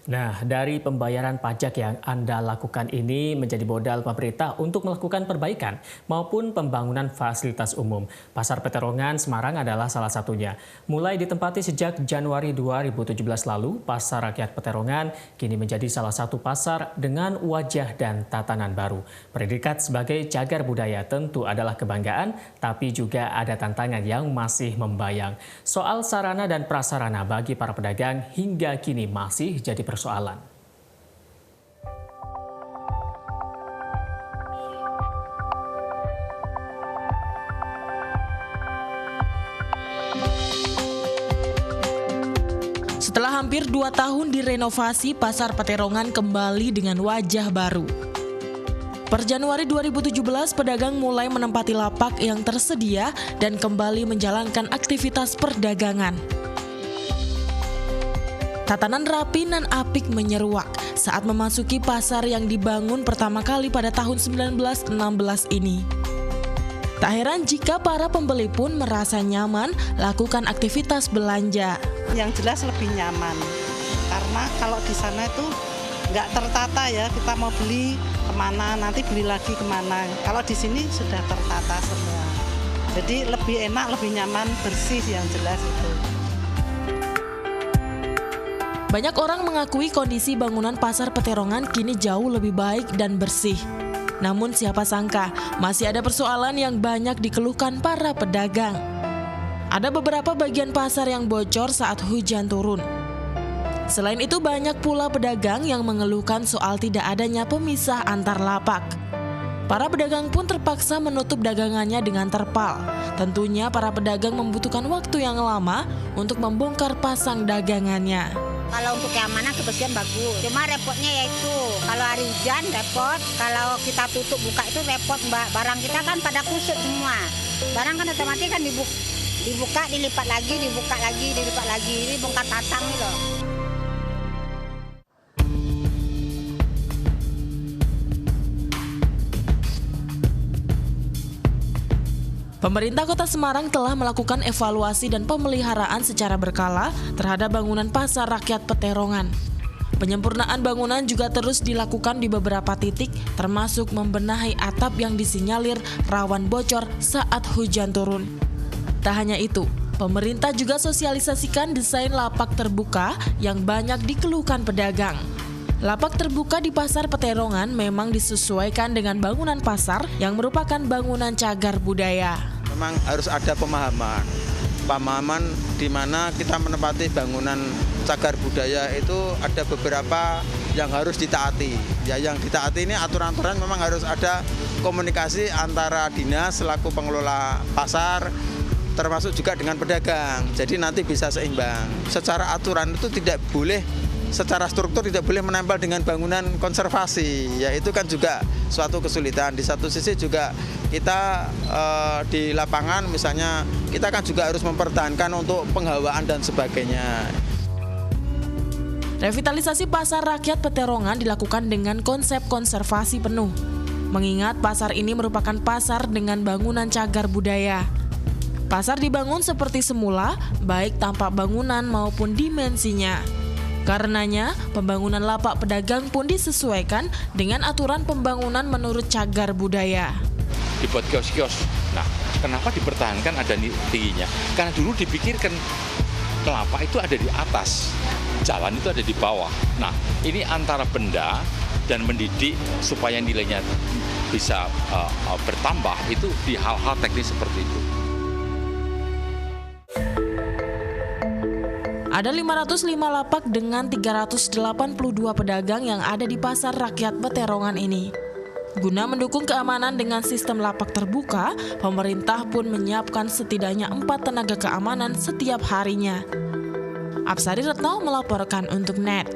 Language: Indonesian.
Nah, dari pembayaran pajak yang Anda lakukan ini menjadi modal pemerintah untuk melakukan perbaikan maupun pembangunan fasilitas umum. Pasar Peterongan Semarang adalah salah satunya. Mulai ditempati sejak Januari 2017 lalu, Pasar Rakyat Peterongan kini menjadi salah satu pasar dengan wajah dan tatanan baru. Predikat sebagai cagar budaya tentu adalah kebanggaan, tapi juga ada tantangan yang masih membayang. Soal sarana dan prasarana bagi para pedagang hingga kini masih jadi persoalan. Setelah hampir 2 tahun direnovasi, Pasar Peterongan kembali dengan wajah baru. Per Januari 2017, pedagang mulai menempati lapak yang tersedia dan kembali menjalankan aktivitas perdagangan. Tatanan rapi nan apik menyeruak saat memasuki pasar yang dibangun pertama kali pada tahun 1916 ini. Tak heran jika para pembeli pun merasa nyaman lakukan aktivitas belanja. Yang jelas lebih nyaman, karena kalau di sana itu nggak tertata ya, kita mau beli kemana, nanti beli lagi kemana. Kalau di sini sudah tertata semua, jadi lebih enak, lebih nyaman, bersih yang jelas itu. Banyak orang mengakui kondisi bangunan Pasar Peterongan kini jauh lebih baik dan bersih. Namun siapa sangka masih ada persoalan yang banyak dikeluhkan para pedagang. Ada beberapa bagian pasar yang bocor saat hujan turun. Selain itu banyak pula pedagang yang mengeluhkan soal tidak adanya pemisah antar lapak. Para pedagang pun terpaksa menutup dagangannya dengan terpal. Tentunya para pedagang membutuhkan waktu yang lama untuk membongkar pasang dagangannya. Kalau untuk keamanan kebersihan bagus. Cuma repotnya yaitu kalau hari hujan repot, kalau kita tutup buka itu repot Mbak. Barang kita kan pada kusut semua. Barang kan otomatis kan dibuka, dilipat lagi, dibuka lagi, dilipat lagi. Ini bongkar pasang nih loh. Pemerintah Kota Semarang telah melakukan evaluasi dan pemeliharaan secara berkala terhadap bangunan Pasar Rakyat Peterongan. Penyempurnaan bangunan juga terus dilakukan di beberapa titik, termasuk membenahi atap yang disinyalir rawan bocor saat hujan turun. Tak hanya itu, pemerintah juga sosialisasikan desain lapak terbuka yang banyak dikeluhkan pedagang. Lapak terbuka di Pasar Peterongan memang disesuaikan dengan bangunan pasar yang merupakan bangunan cagar budaya. Memang harus ada pemahaman di mana kita menempati bangunan cagar budaya itu ada beberapa yang harus ditaati. Ya, yang ditaati ini aturan-aturan memang harus ada komunikasi antara dinas selaku pengelola pasar, termasuk juga dengan pedagang. Jadi nanti bisa seimbang. Secara aturan itu tidak boleh, secara struktur tidak boleh menempel dengan bangunan konservasi. Ya itu kan juga suatu kesulitan. Di satu sisi juga kita di lapangan misalnya kita kan juga harus mempertahankan untuk penghawaan dan sebagainya. Revitalisasi Pasar Rakyat Peterongan dilakukan dengan konsep konservasi penuh. Mengingat pasar ini merupakan pasar dengan bangunan cagar budaya. Pasar dibangun seperti semula, baik tampak bangunan maupun dimensinya. Karenanya, pembangunan lapak pedagang pun disesuaikan dengan aturan pembangunan menurut cagar budaya. Dibuat kios-kios. Nah, kenapa dipertahankan ada tingginya? Karena dulu dipikirkan lapak itu ada di atas, jalan itu ada di bawah. Nah, ini antara benda dan mendidik supaya nilainya bisa bertambah itu di hal-hal teknis seperti itu. Ada 505 lapak dengan 382 pedagang yang ada di Pasar Rakyat Peterongan ini. Guna mendukung keamanan dengan sistem lapak terbuka, pemerintah pun menyiapkan setidaknya 4 tenaga keamanan setiap harinya. Apsari Retno melaporkan untuk NET.